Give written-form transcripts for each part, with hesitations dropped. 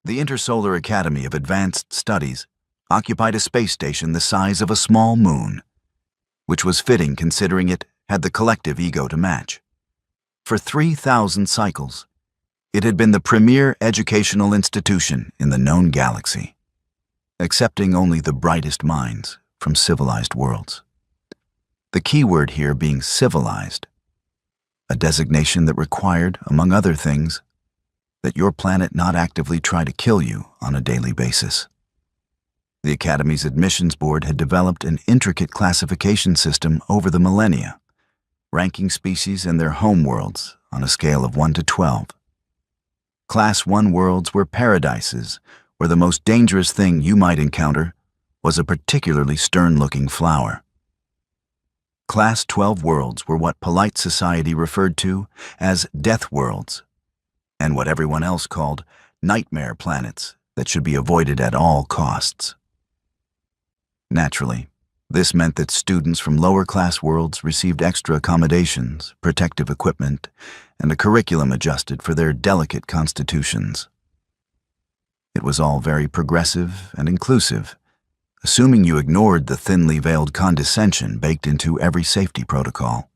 The Intersolar Academy of Advanced Studies occupied a space station the size of a small moon, which was fitting considering it had the collective ego to match. For 3,000 cycles, it had been the premier educational institution in the known galaxy, accepting only the brightest minds from civilized worlds. The key word here being civilized, a designation that required, among other things, that your planet not actively try to kill you on a daily basis. The Academy's admissions board had developed an intricate classification system over the millennia, ranking species and their homeworlds on a scale of 1 to 12. Class 1 worlds were paradises where the most dangerous thing you might encounter was a particularly stern-looking flower. Class 12 worlds were what polite society referred to as death worlds, and what everyone else called nightmare planets that should be avoided at all costs. Naturally, this meant that students from lower-class worlds received extra accommodations, protective equipment, and a curriculum adjusted for their delicate constitutions. It was all very progressive and inclusive, assuming you ignored the thinly veiled condescension baked into every safety protocol.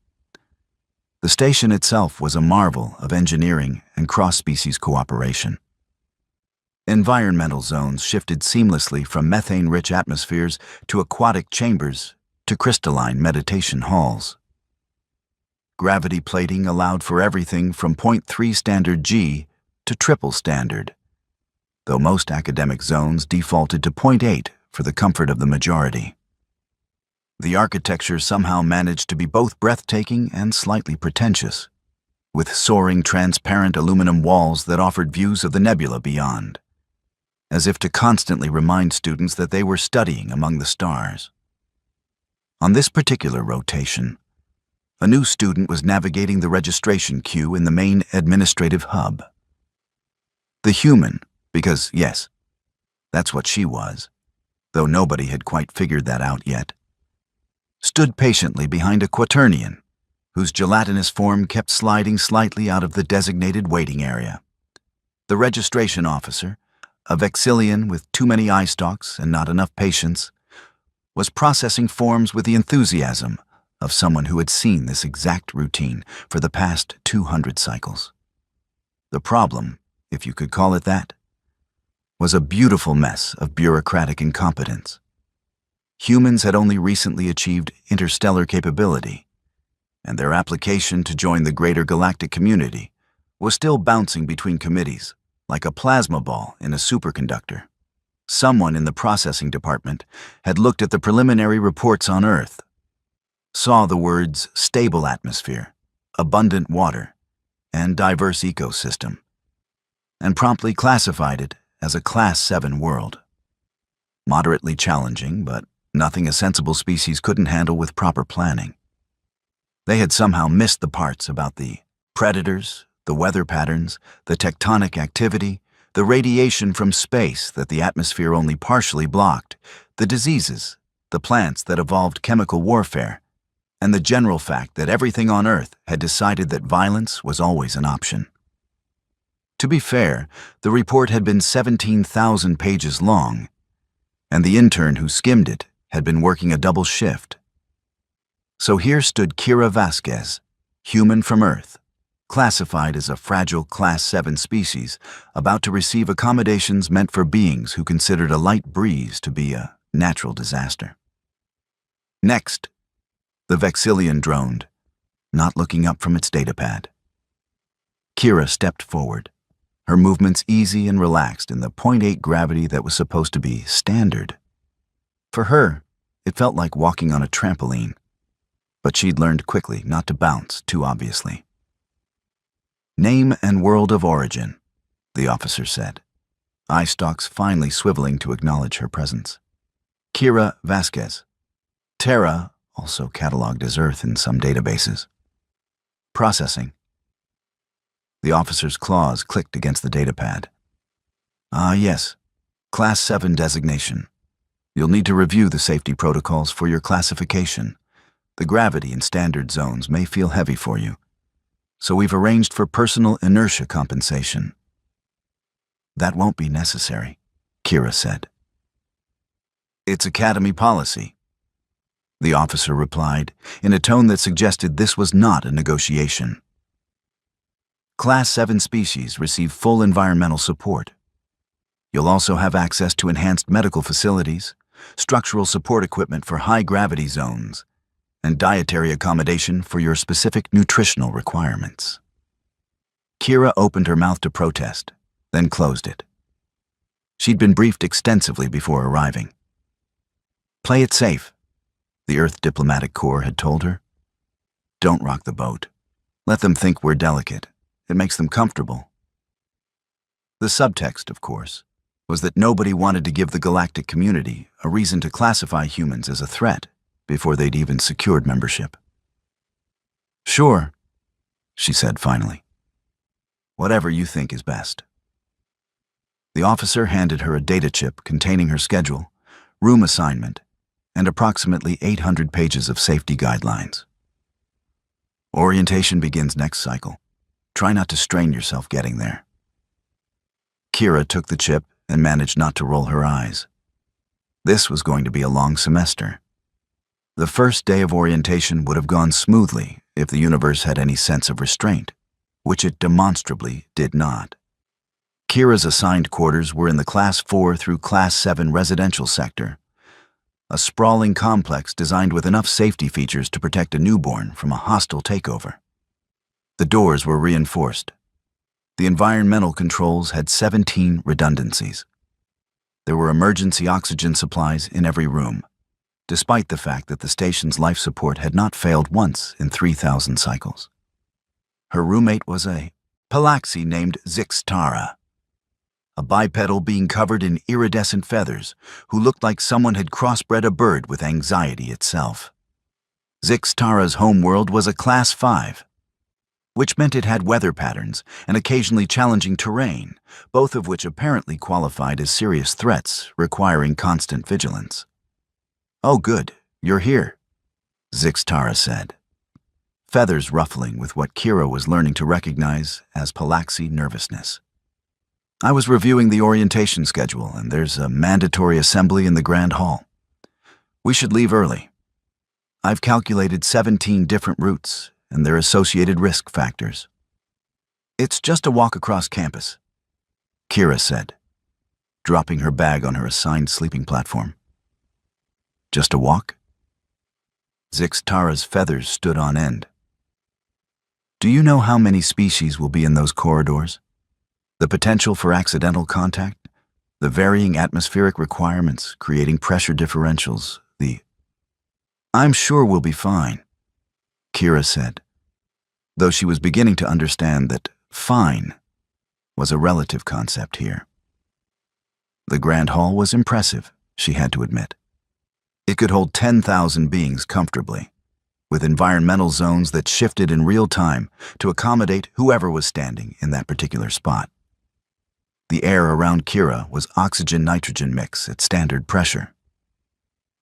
The station itself was a marvel of engineering and cross-species cooperation. Environmental zones shifted seamlessly from methane-rich atmospheres to aquatic chambers to crystalline meditation halls. Gravity plating allowed for everything from 0.3 standard G to triple standard, though most academic zones defaulted to 0.8 for the comfort of the majority. The architecture somehow managed to be both breathtaking and slightly pretentious, with soaring transparent aluminum walls that offered views of the nebula beyond, as if to constantly remind students that they were studying among the stars. On this particular rotation, a new student was navigating the registration queue in the main administrative hub. The human, because yes, that's what she was, though nobody had quite figured that out yet, stood patiently behind a quaternion, whose gelatinous form kept sliding slightly out of the designated waiting area. The registration officer, a Vexillian with too many eye stalks and not enough patience, was processing forms with the enthusiasm of someone who had seen this exact routine for the past 200 cycles. The problem, if you could call it that, was a beautiful mess of bureaucratic incompetence. Humans had only recently achieved interstellar capability, and their application to join the greater galactic community was still bouncing between committees, like a plasma ball in a superconductor. Someone in the processing department had looked at the preliminary reports on Earth, saw the words stable atmosphere, abundant water, and diverse ecosystem, and promptly classified it as a Class 7 world. Moderately challenging, but nothing a sensible species couldn't handle with proper planning. They had somehow missed the parts about the predators, the weather patterns, the tectonic activity, the radiation from space that the atmosphere only partially blocked, the diseases, the plants that evolved chemical warfare, and the general fact that everything on Earth had decided that violence was always an option. To be fair, the report had been 17,000 pages long, and the intern who skimmed it had been working a double shift. So here stood Kira Vasquez, human from Earth, classified as a fragile Class 7 species, about to receive accommodations meant for beings who considered a light breeze to be a natural disaster. Next, the Vexillian droned, not looking up from its datapad. Kira stepped forward, her movements easy and relaxed in the 0.8 gravity that was supposed to be standard. For her, it felt like walking on a trampoline, but she'd learned quickly not to bounce too obviously. "Name and world of origin," the officer said, eye stalks finally swiveling to acknowledge her presence. "Kira Vasquez. Terra, also cataloged as Earth in some databases. Processing." The officer's claws clicked against the datapad. "Ah, yes. Class 7 designation. You'll need to review the safety protocols for your classification. The gravity in standard zones may feel heavy for you, so we've arranged for personal inertia compensation." That won't be necessary, Kira said. It's Academy policy, the officer replied, in a tone that suggested this was not a negotiation. Class 7 species receive full environmental support. You'll also have access to enhanced medical facilities, structural support equipment for high-gravity zones, and dietary accommodation for your specific nutritional requirements. Kira opened her mouth to protest, then closed it. She'd been briefed extensively before arriving. Play it safe, the Earth Diplomatic Corps had told her. Don't rock the boat. Let them think we're delicate. It makes them comfortable. The subtext, of course, was that nobody wanted to give the galactic community a reason to classify humans as a threat before they'd even secured membership. Sure, she said finally. Whatever you think is best. The officer handed her a data chip containing her schedule, room assignment, and approximately 800 pages of safety guidelines. Orientation begins next cycle. Try not to strain yourself getting there. Kira took the chip and managed not to roll her eyes. This was going to be a long semester. The first day of orientation would have gone smoothly if the universe had any sense of restraint, which it demonstrably did not. Kira's assigned quarters were in the Class 4 through Class 7 residential sector, a sprawling complex designed with enough safety features to protect a newborn from a hostile takeover. The doors were reinforced. The environmental controls had 17 redundancies. There were emergency oxygen supplies in every room, despite the fact that the station's life support had not failed once in 3,000 cycles. Her roommate was a Palaxi named Zixtara, a bipedal being covered in iridescent feathers who looked like someone had crossbred a bird with anxiety itself. Zixtara's homeworld was a Class 5, which meant it had weather patterns and occasionally challenging terrain, both of which apparently qualified as serious threats requiring constant vigilance. "Oh good, you're here," Zixtara said, feathers ruffling with what Kira was learning to recognize as Palaxi nervousness. "I was reviewing the orientation schedule, and there's a mandatory assembly in the Grand Hall. We should leave early. I've calculated 17 different routes and their associated risk factors. It's just a walk across campus," Kira said, dropping her bag on her assigned sleeping platform. "Just a walk?" Zixtara's feathers stood on end. "Do you know how many species will be in those corridors? The potential for accidental contact, the varying atmospheric requirements creating pressure differentials, I'm sure we'll be fine," Kira said, though she was beginning to understand that fine was a relative concept here. The Grand Hall was impressive, she had to admit. It could hold 10,000 beings comfortably, with environmental zones that shifted in real time to accommodate whoever was standing in that particular spot. The air around Kira was oxygen-nitrogen mix at standard pressure.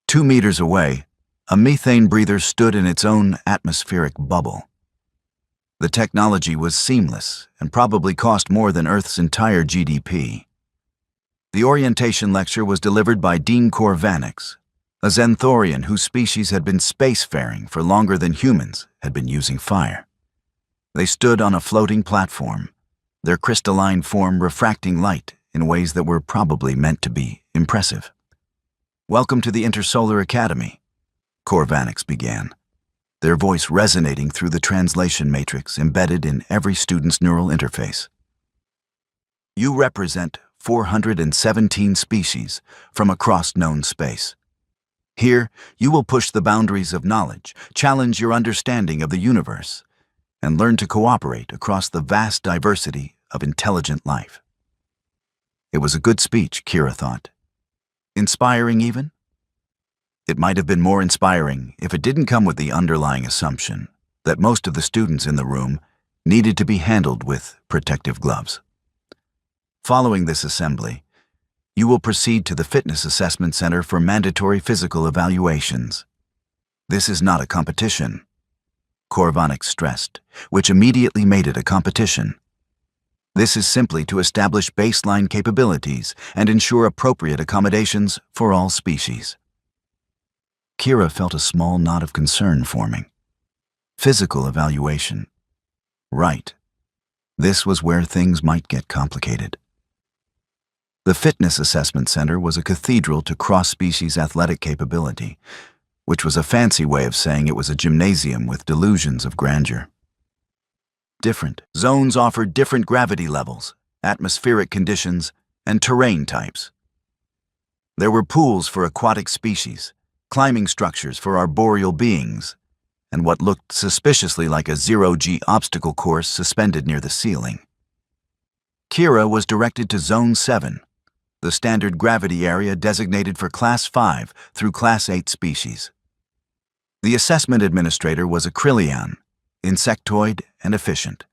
2 meters away, a methane breather stood in its own atmospheric bubble. The technology was seamless and probably cost more than Earth's entire GDP. The orientation lecture was delivered by Dean Corvanix, a Xanthorian whose species had been spacefaring for longer than humans had been using fire. They stood on a floating platform, their crystalline form refracting light in ways that were probably meant to be impressive. "Welcome to the Intersolar Academy," Corvanix began, their voice resonating through the translation matrix embedded in every student's neural interface. "You represent 417 species from across known space. Here, you will push the boundaries of knowledge, challenge your understanding of the universe, and learn to cooperate across the vast diversity of intelligent life." It was a good speech, Kira thought. Inspiring even? It might have been more inspiring if it didn't come with the underlying assumption that most of the students in the room needed to be handled with protective gloves. Following this assembly, you will proceed to the Fitness Assessment Center for mandatory physical evaluations. This is not a competition, Corvanix stressed, which immediately made it a competition. This is simply to establish baseline capabilities and ensure appropriate accommodations for all species. Kira felt a small knot of concern forming. Physical evaluation. Right. This was where things might get complicated. The Fitness Assessment Center was a cathedral to cross-species athletic capability, which was a fancy way of saying it was a gymnasium with delusions of grandeur. Different zones offered different gravity levels, atmospheric conditions, and terrain types. There were pools for aquatic species, climbing structures for arboreal beings, and what looked suspiciously like a zero-G obstacle course suspended near the ceiling. Kira was directed to Zone 7, the standard gravity area designated for Class 5 through Class 8 species. The assessment administrator was a Kryllian, insectoid and efficient,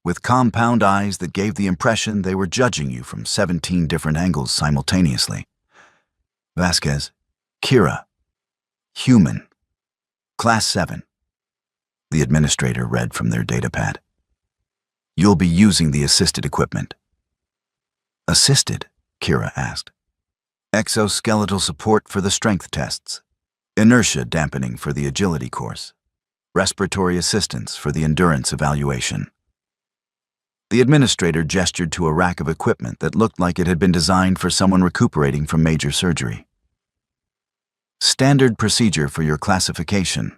with compound eyes that gave the impression they were judging you from 17 different angles simultaneously. Vasquez, Kira, human, Class 7. The administrator read from their datapad. You'll be using the assisted equipment. Assisted? Kira asked. Exoskeletal support for the strength tests, inertia dampening for the agility course, respiratory assistance for the endurance evaluation. The administrator gestured to a rack of equipment that looked like it had been designed for someone recuperating from major surgery. Standard procedure for your classification.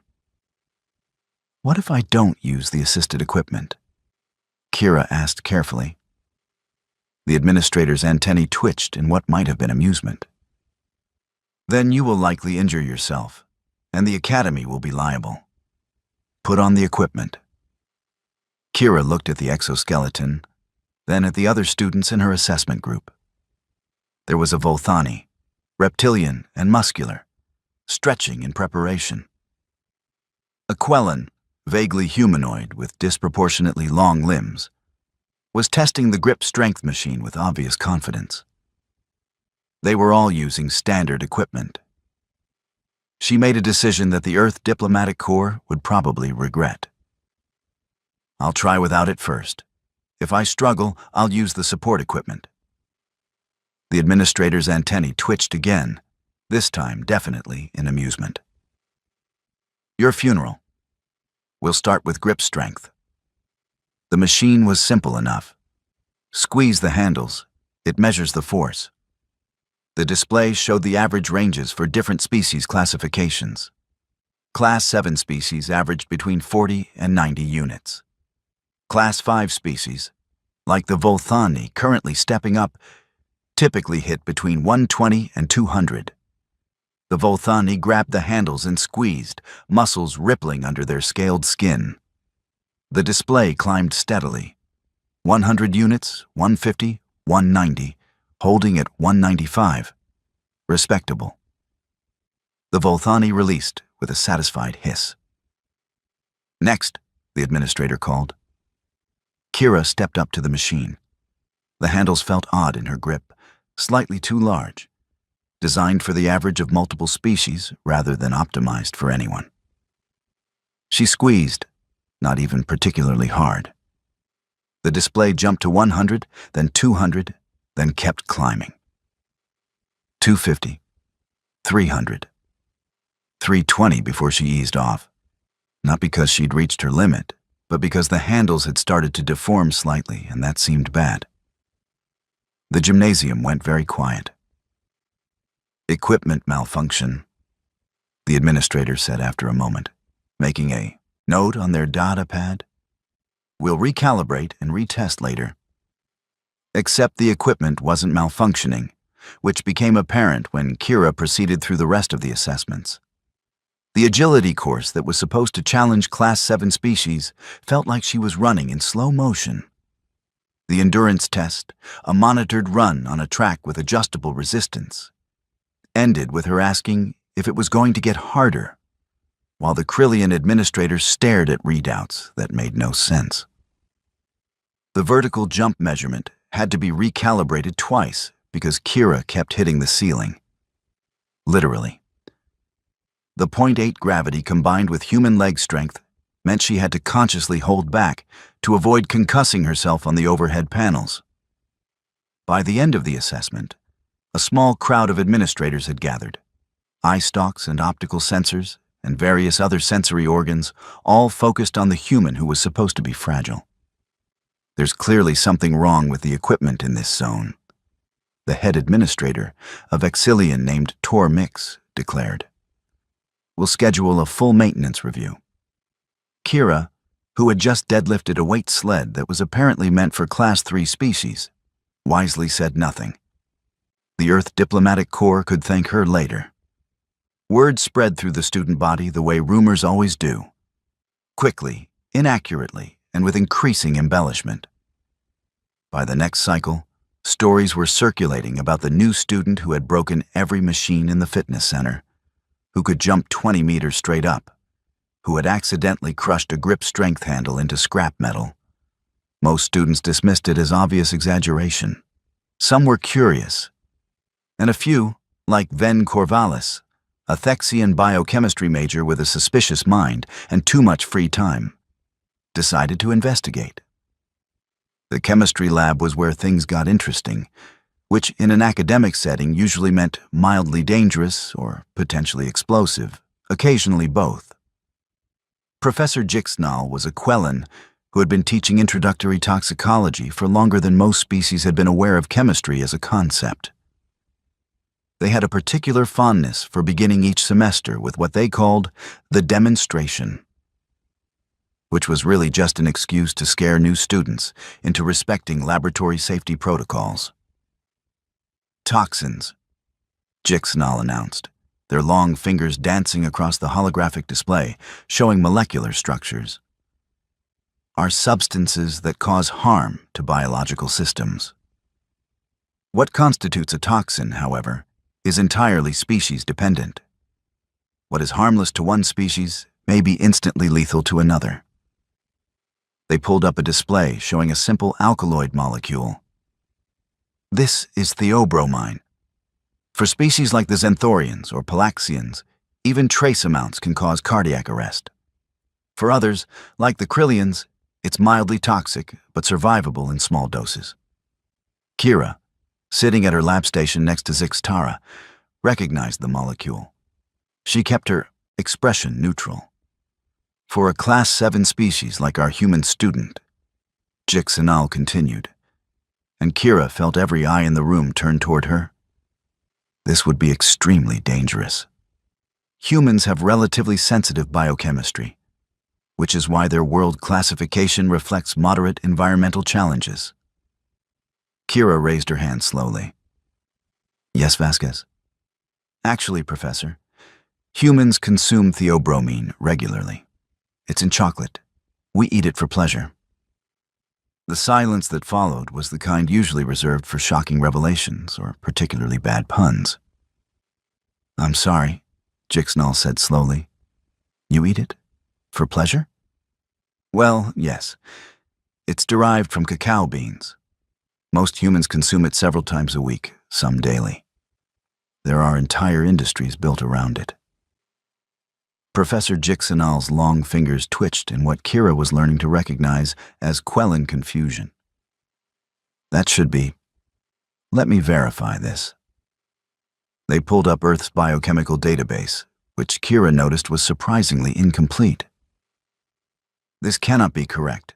What if I don't use the assisted equipment? Kira asked carefully. The administrator's antennae twitched in what might have been amusement. Then you will likely injure yourself, and the academy will be liable. Put on the equipment. Kira looked at the exoskeleton, then at the other students in her assessment group. There was a Volthani, reptilian and muscular, stretching in preparation. A Quellan, vaguely humanoid with disproportionately long limbs, was testing the grip strength machine with obvious confidence. They were all using standard equipment. She made a decision that the Earth Diplomatic Corps would probably regret. I'll try without it first. If I struggle, I'll use the support equipment. The administrator's antennae twitched again, this time definitely in amusement. Your funeral. We'll start with grip strength. The machine was simple enough. Squeeze the handles. It measures the force. The display showed the average ranges for different species classifications. Class 7 species averaged between 40 and 90 units. Class 5 species, like the Volthani currently stepping up, typically hit between 120 and 200. The Volthani grabbed the handles and squeezed, muscles rippling under their scaled skin. The display climbed steadily. 100 units, 150, 190, holding at 195. Respectable. The Volthani released with a satisfied hiss. Next, the administrator called. Kira stepped up to the machine. The handles felt odd in her grip, slightly too large, designed for the average of multiple species rather than optimized for anyone. She squeezed, not even particularly hard. The display jumped to 100, then 200, then kept climbing. 250, 300, 320 before she eased off, not because she'd reached her limit, but because the handles had started to deform slightly, and that seemed bad. The gymnasium went very quiet. Equipment malfunction, the administrator said after a moment, making a note on their data pad. We'll recalibrate and retest later. Except the equipment wasn't malfunctioning, which became apparent when Kira proceeded through the rest of the assessments. The agility course that was supposed to challenge Class 7 species felt like she was running in slow motion. The endurance test, a monitored run on a track with adjustable resistance, ended with her asking if it was going to get harder, while the Kryllian administrator stared at readouts that made no sense. The vertical jump measurement had to be recalibrated twice because Kira kept hitting the ceiling. Literally. The 0.8 gravity combined with human leg strength meant she had to consciously hold back to avoid concussing herself on the overhead panels. By the end of the assessment, a small crowd of administrators had gathered. Eye stalks and optical sensors and various other sensory organs, all focused on the human who was supposed to be fragile. There's clearly something wrong with the equipment in this zone, the head administrator, a Vexillian named Tor Mix, declared. We'll schedule a full maintenance review. Kira, who had just deadlifted a weight sled that was apparently meant for Class 3 species, wisely said nothing. The Earth Diplomatic Corps could thank her later. Word spread through the student body the way rumors always do. Quickly, inaccurately, and with increasing embellishment. By the next cycle, stories were circulating about the new student who had broken every machine in the fitness center, who could jump 20 meters straight up, who had accidentally crushed a grip strength handle into scrap metal. Most students dismissed it as obvious exaggeration. Some were curious, and a few, like Ven Corvallis, a Thexian biochemistry major with a suspicious mind and too much free time, decided to investigate. The chemistry lab was where things got interesting, which in an academic setting usually meant mildly dangerous or potentially explosive, occasionally both. Professor Jixnall was a Quellan who had been teaching introductory toxicology for longer than most species had been aware of chemistry as a concept. They had a particular fondness for beginning each semester with what they called the demonstration, which was really just an excuse to scare new students into respecting laboratory safety protocols. Toxins, Jixnall announced, their long fingers dancing across the holographic display, showing molecular structures, are substances that cause harm to biological systems. What constitutes a toxin, however, is entirely species-dependent. What is harmless to one species may be instantly lethal to another. They pulled up a display showing a simple alkaloid molecule. This is theobromine. For species like the Xanthorians or Palaxians, even trace amounts can cause cardiac arrest. For others, like the Krillians, it's mildly toxic but survivable in small doses. Kira, sitting at her lab station next to Zixtara, recognized the molecule. She kept her expression neutral. For a Class 7 species like our human student, Jixnall continued, and Kira felt every eye in the room turn toward her. This would be extremely dangerous. Humans have relatively sensitive biochemistry, which is why their world classification reflects moderate environmental challenges. Kira raised her hand slowly. Yes, Vasquez? Actually, Professor, humans consume theobromine regularly. It's in chocolate. We eat it for pleasure. The silence that followed was the kind usually reserved for shocking revelations or particularly bad puns. I'm sorry, Jixnall said slowly. You eat it? For pleasure? Well, yes. It's derived from cacao beans. Most humans consume it several times a week, some daily. There are entire industries built around it. Professor Jixnall's long fingers twitched in what Kira was learning to recognize as Quellan confusion. That should be. Let me verify this. They pulled up Earth's biochemical database, which Kira noticed was surprisingly incomplete. This cannot be correct.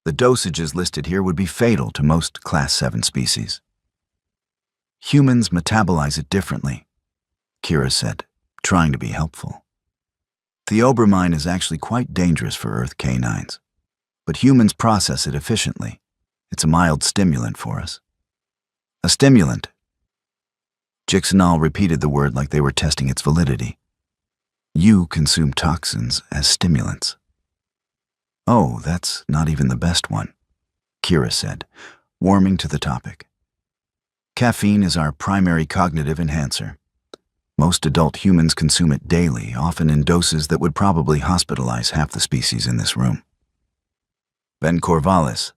The dosages listed here would be fatal to most Class 7 species. Humans metabolize it differently, Kira said, trying to be helpful. Theobromine is actually quite dangerous for Earth canines, but humans process it efficiently. It's a mild stimulant for us. A stimulant. Jixnall repeated the word like they were testing its validity. You consume toxins as stimulants. Oh, that's not even the best one, Kira said, warming to the topic. Caffeine is our primary cognitive enhancer. Most adult humans consume it daily, often in doses that would probably hospitalize half the species in this room. Ven Corvallis,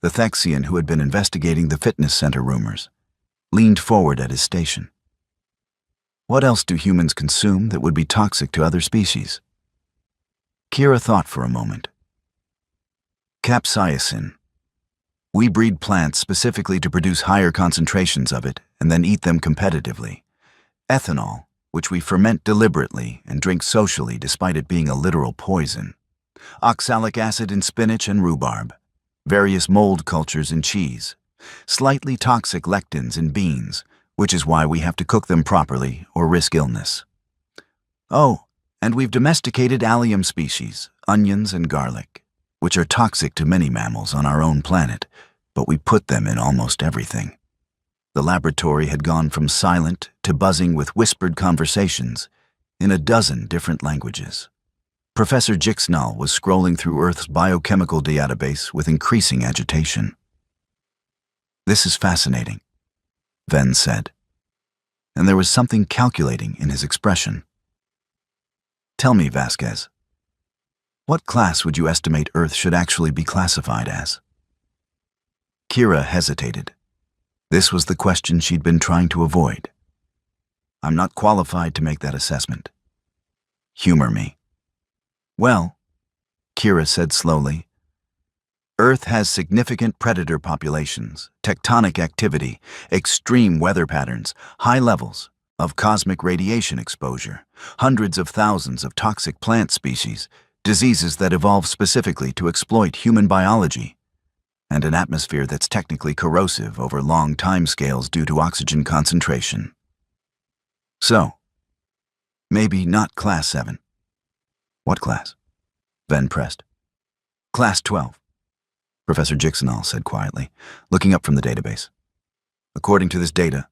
the Thexian who had been investigating the fitness center rumors, leaned forward at his station. What else do humans consume that would be toxic to other species? Kira thought for a moment. Capsaicin. We breed plants specifically to produce higher concentrations of it and then eat them competitively. Ethanol, which we ferment deliberately and drink socially despite it being a literal poison. Oxalic acid in spinach and rhubarb. Various mold cultures in cheese. Slightly toxic lectins in beans, which is why we have to cook them properly or risk illness. Oh, and we've domesticated allium species, onions and garlic, which are toxic to many mammals on our own planet, but we put them in almost everything. The laboratory had gone from silent to buzzing with whispered conversations in a dozen different languages. Professor Jixnall was scrolling through Earth's biochemical database with increasing agitation. "This is fascinating," Ven said, and there was something calculating in his expression. "Tell me, Vasquez, what class would you estimate Earth should actually be classified as?" Kira hesitated. This was the question she'd been trying to avoid. "I'm not qualified to make that assessment. Humor me." "Well," Kira said slowly, "Earth has significant predator populations, tectonic activity, extreme weather patterns, high levels of cosmic radiation exposure, hundreds of thousands of toxic plant species, diseases that evolve specifically to exploit human biology, and an atmosphere that's technically corrosive over long timescales due to oxygen concentration. So, maybe not Class 7. "What class?" Ven pressed. "Class 12, Professor Jixnall said quietly, looking up from the database. "According to this data,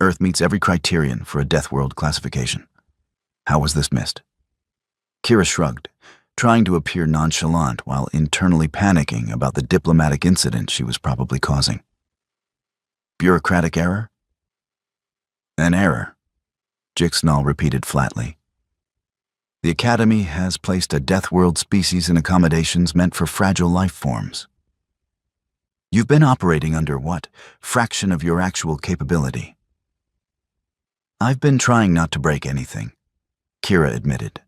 Earth meets every criterion for a Deathworld classification. How was this missed?" Kira shrugged, trying to appear nonchalant while internally panicking about the diplomatic incident she was probably causing. "Bureaucratic error?" "An error," Jixnall repeated flatly. "The Academy has placed a Deathworld species in accommodations meant for fragile life forms. You've been operating under what fraction of your actual capability?" "I've been trying not to break anything," Kira admitted.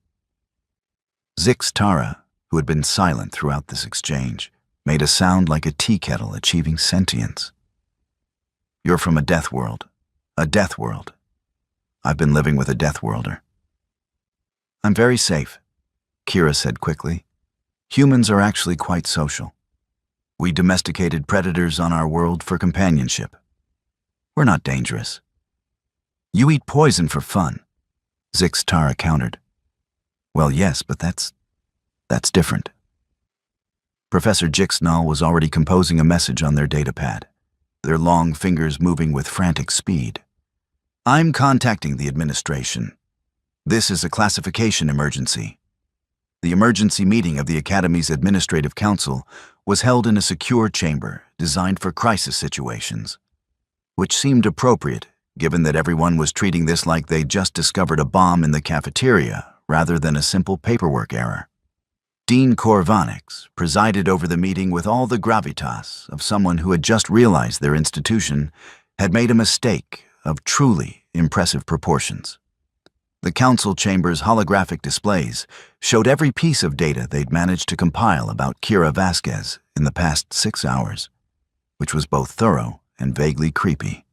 Zix Tara, who had been silent throughout this exchange, made a sound like a tea kettle achieving sentience. "You're from a Deathworld. A Deathworld. I've been living with a Deathworlder." "I'm very safe," Kira said quickly. "Humans are actually quite social. We domesticated predators on our world for companionship. We're not dangerous." "You eat poison for fun," Zix Tara countered. "Well, yes, but that's different." Professor Jixnall was already composing a message on their datapad, their long fingers moving with frantic speed. "I'm contacting the administration. This is a classification emergency. The emergency meeting of the Academy's Administrative Council was held in a secure chamber designed for crisis situations, which seemed appropriate given that everyone was treating this like they'd just discovered a bomb in the cafeteria rather than a simple paperwork error. Dean Korvanix presided over the meeting with all the gravitas of someone who had just realized their institution had made a mistake of truly impressive proportions. The council chamber's holographic displays showed every piece of data they'd managed to compile about Kira Vasquez in the past 6 hours, which was both thorough and vaguely creepy.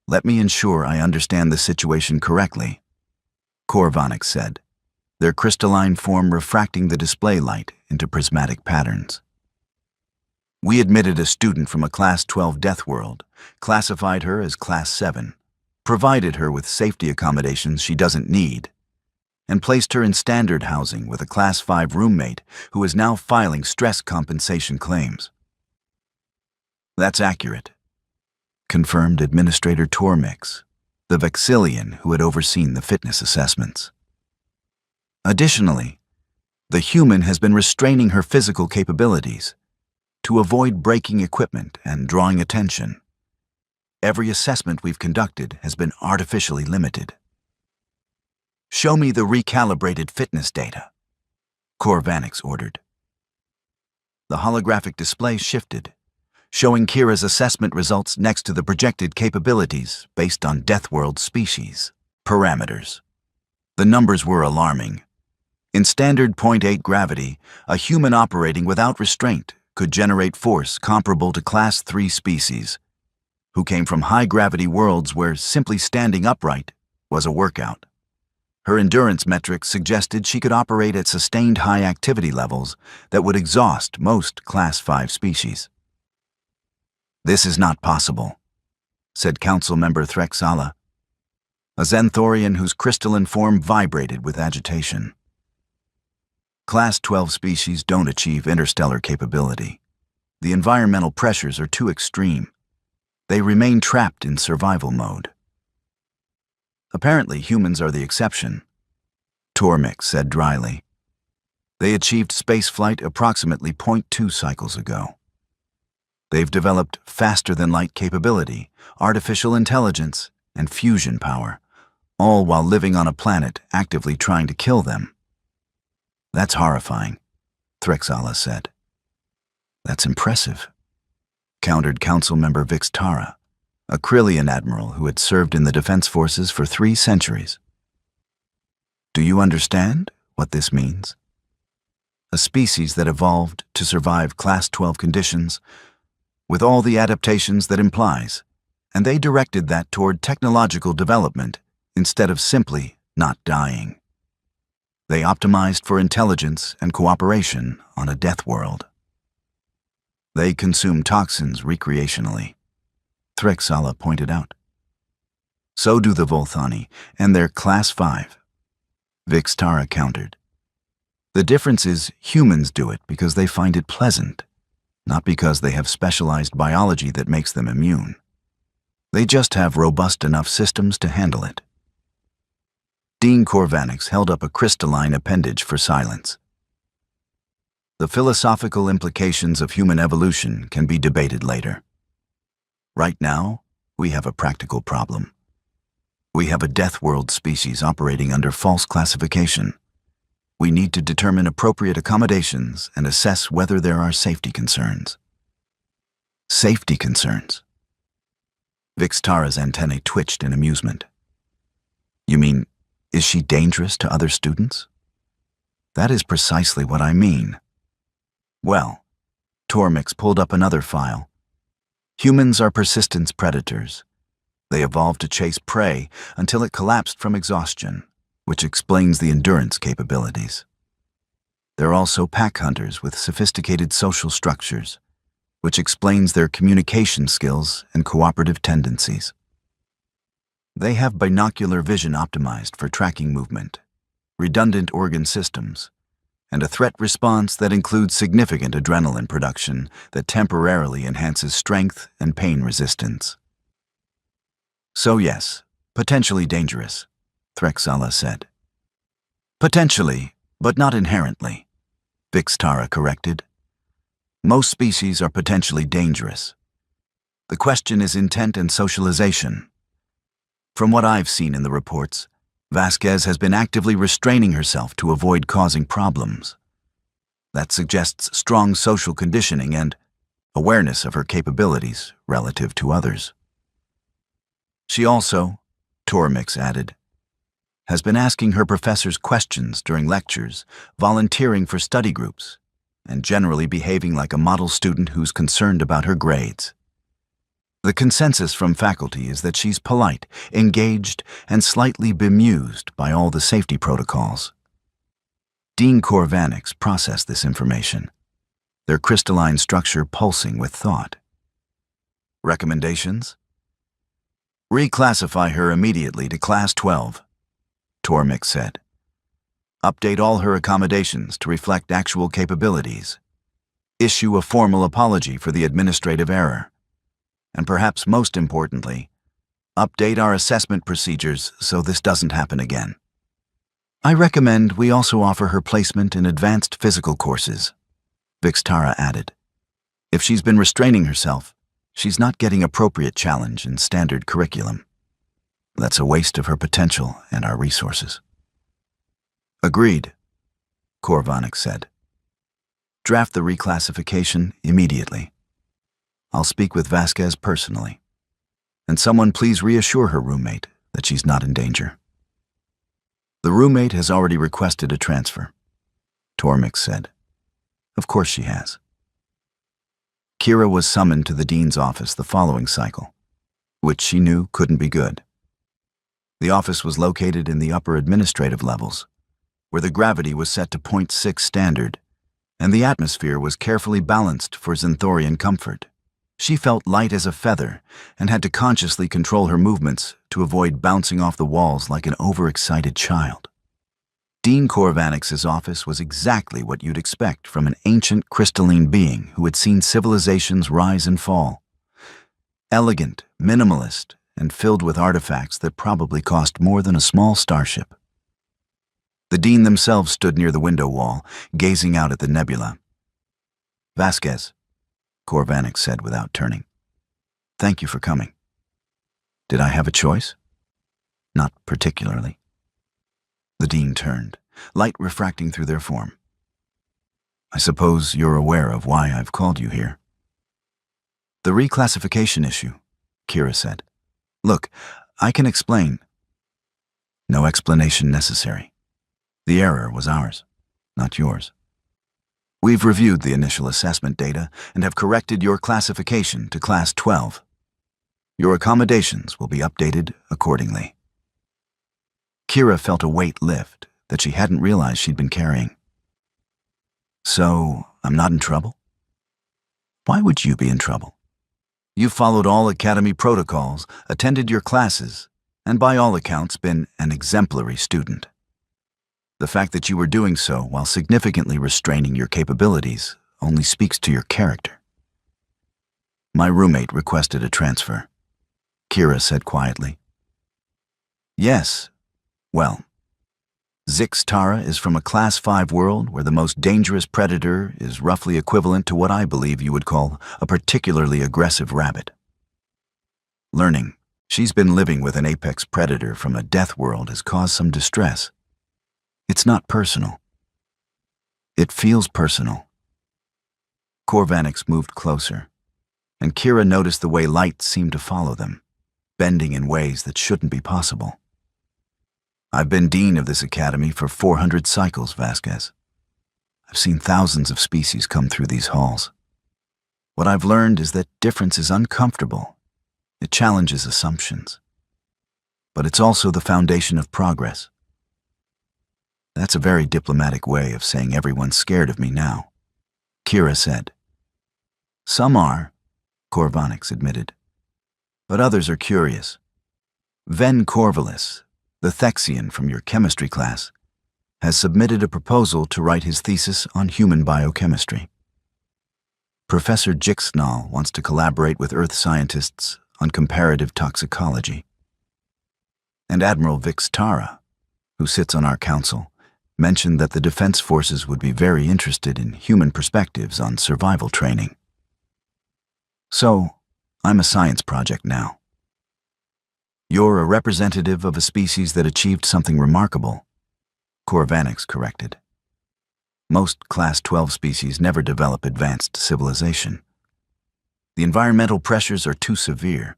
"Let me ensure I understand the situation correctly," Korvanix said, their crystalline form refracting the display light into prismatic patterns. "We admitted a student from a Class 12 Deathworld, classified her as Class 7, provided her with safety accommodations she doesn't need, and placed her in standard housing with a Class 5 roommate who is now filing stress compensation claims." "That's accurate," confirmed Administrator Tormix, the Vexillian who had overseen the fitness assessments. "Additionally, the human has been restraining her physical capabilities to avoid breaking equipment and drawing attention. Every assessment we've conducted has been artificially limited." "Show me the recalibrated fitness data," Korvanix ordered. The holographic display shifted, showing Kira's assessment results next to the projected capabilities based on Deathworld species parameters. The numbers were alarming. In standard .8 gravity, a human operating without restraint could generate force comparable to Class 3 species, who came from high-gravity worlds where simply standing upright was a workout. Her endurance metrics suggested she could operate at sustained high activity levels that would exhaust most Class 5 species. "This is not possible," said Council Member Threxala, a Xanthorian whose crystalline form vibrated with agitation. Class 12 species don't achieve interstellar capability. The environmental pressures are too extreme. They remain trapped in survival mode. Apparently, humans are the exception, Tormix said dryly. They achieved spaceflight approximately 0.2 cycles ago. They've developed faster-than-light capability, artificial intelligence, and fusion power, all while living on a planet actively trying to kill them. "That's horrifying," Threxala said. "That's impressive," countered Council Member Vixtara, a Krillian admiral who had served in the Defense Forces for 3 centuries. "Do you understand what this means? A species that evolved to survive Class 12 conditions, with all the adaptations that implies, and they directed that toward technological development instead of simply not dying. They optimized for intelligence and cooperation on a death world. They consume toxins recreationally," Threxala pointed out. "So do the Volthani, and they're Class 5. Vixtara countered. "The difference is humans do it because they find it pleasant, not because they have specialized biology that makes them immune. They just have robust enough systems to handle it." Dean Corvanix held up a crystalline appendage for silence. "The philosophical implications of human evolution can be debated later. Right now, we have a practical problem. We have a death world species operating under false classification. We need to determine appropriate accommodations and assess whether there are safety concerns." "Safety concerns?" Vixtara's antennae twitched in amusement. "You mean, is she dangerous to other students?" "That is precisely what I mean." "Well," Tormix pulled up another file. "Humans are persistence predators. They evolved to chase prey until it collapsed from exhaustion, which explains the endurance capabilities. They're also pack hunters with sophisticated social structures, which explains their communication skills and cooperative tendencies. They have binocular vision optimized for tracking movement, redundant organ systems, and a threat response that includes significant adrenaline production that temporarily enhances strength and pain resistance." "So yes, potentially dangerous," Threxala said. "Potentially, but not inherently," Vixtara corrected. "Most species are potentially dangerous. The question is intent and socialization. From what I've seen in the reports, Vasquez has been actively restraining herself to avoid causing problems. That suggests strong social conditioning and awareness of her capabilities relative to others. She also," Tormix added, "has been asking her professors questions during lectures, volunteering for study groups, and generally behaving like a model student who's concerned about her grades. The consensus from faculty is that she's polite, engaged, and slightly bemused by all the safety protocols." Dean Corvanix processed this information, their crystalline structure pulsing with thought. "Recommendations? Reclassify her immediately to Class 12, Tormix said. "Update all her accommodations to reflect actual capabilities. Issue a formal apology for the administrative error. And perhaps most importantly, update our assessment procedures so this doesn't happen again. I recommend we also offer her placement in advanced physical courses," Vixtara added. "If she's been restraining herself, she's not getting appropriate challenge in standard curriculum. That's a waste of her potential and our resources." "Agreed," Corvanix said. "Draft the reclassification immediately. I'll speak with Vasquez personally. And someone please reassure her roommate that she's not in danger." "The roommate has already requested a transfer," Tormix said. Of course she has. Kira was summoned to the dean's office the following cycle, which she knew couldn't be good. The office was located in the upper administrative levels, where the gravity was set to 0.6 standard, and the atmosphere was carefully balanced for Xanthorian comfort. She felt light as a feather and had to consciously control her movements to avoid bouncing off the walls like an overexcited child. Dean Korvanix's office was exactly what you'd expect from an ancient crystalline being who had seen civilizations rise and fall. Elegant, minimalist, and filled with artifacts that probably cost more than a small starship. The dean themselves stood near the window wall, gazing out at the nebula. Vasquez, Korvanix said without turning. Thank you for coming. Did I have a choice? Not particularly. The dean turned, light refracting through their form. I suppose you're aware of why I've called you here. The reclassification issue, Kira said. Look, I can explain. No explanation necessary. The error was ours, not yours. We've reviewed the initial assessment data and have corrected your classification to Class 12. Your accommodations will be updated accordingly. Kira felt a weight lift that she hadn't realized she'd been carrying. So, I'm not in trouble? Why would you be in trouble? You've followed all Academy protocols, attended your classes, and by all accounts been an exemplary student. The fact that you were doing so while significantly restraining your capabilities only speaks to your character. My roommate requested a transfer, Kira said quietly. Yes. Well, Zix Tara is from a Class 5 world where the most dangerous predator is roughly equivalent to what I believe you would call a particularly aggressive rabbit. Learning she's been living with an apex predator from a death world has caused some distress. It's not personal. It feels personal. Korvanix moved closer, and Kira noticed the way light seemed to follow them, bending in ways that shouldn't be possible. I've been dean of this academy for 400 cycles, Vasquez. I've seen thousands of species come through these halls. What I've learned is that difference is uncomfortable. It challenges assumptions. But it's also the foundation of progress. That's a very diplomatic way of saying everyone's scared of me now, Kira said. Some are, Korvanix admitted. But others are curious. Ven Corvallis, the Thexian from your chemistry class, has submitted a proposal to write his thesis on human biochemistry. Professor Jixnall wants to collaborate with Earth scientists on comparative toxicology. And Admiral Vix Tara, who sits on our council, mentioned that the Defense Forces would be very interested in human perspectives on survival training. So, I'm a science project now. You're a representative of a species that achieved something remarkable, Korvanix corrected. Most Class 12 species never develop advanced civilization. The environmental pressures are too severe.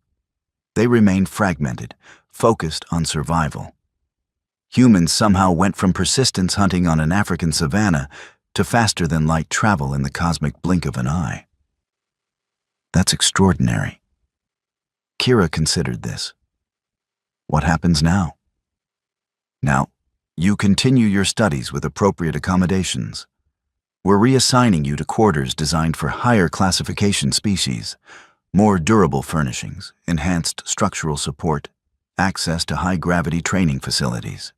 They remain fragmented, focused on survival. Humans somehow went from persistence hunting on an African savanna to faster-than-light travel in the cosmic blink of an eye. That's extraordinary. Kira considered this. What happens now? Now, you continue your studies with appropriate accommodations. We're reassigning you to quarters designed for higher classification species, more durable furnishings, enhanced structural support, access to high-gravity training facilities.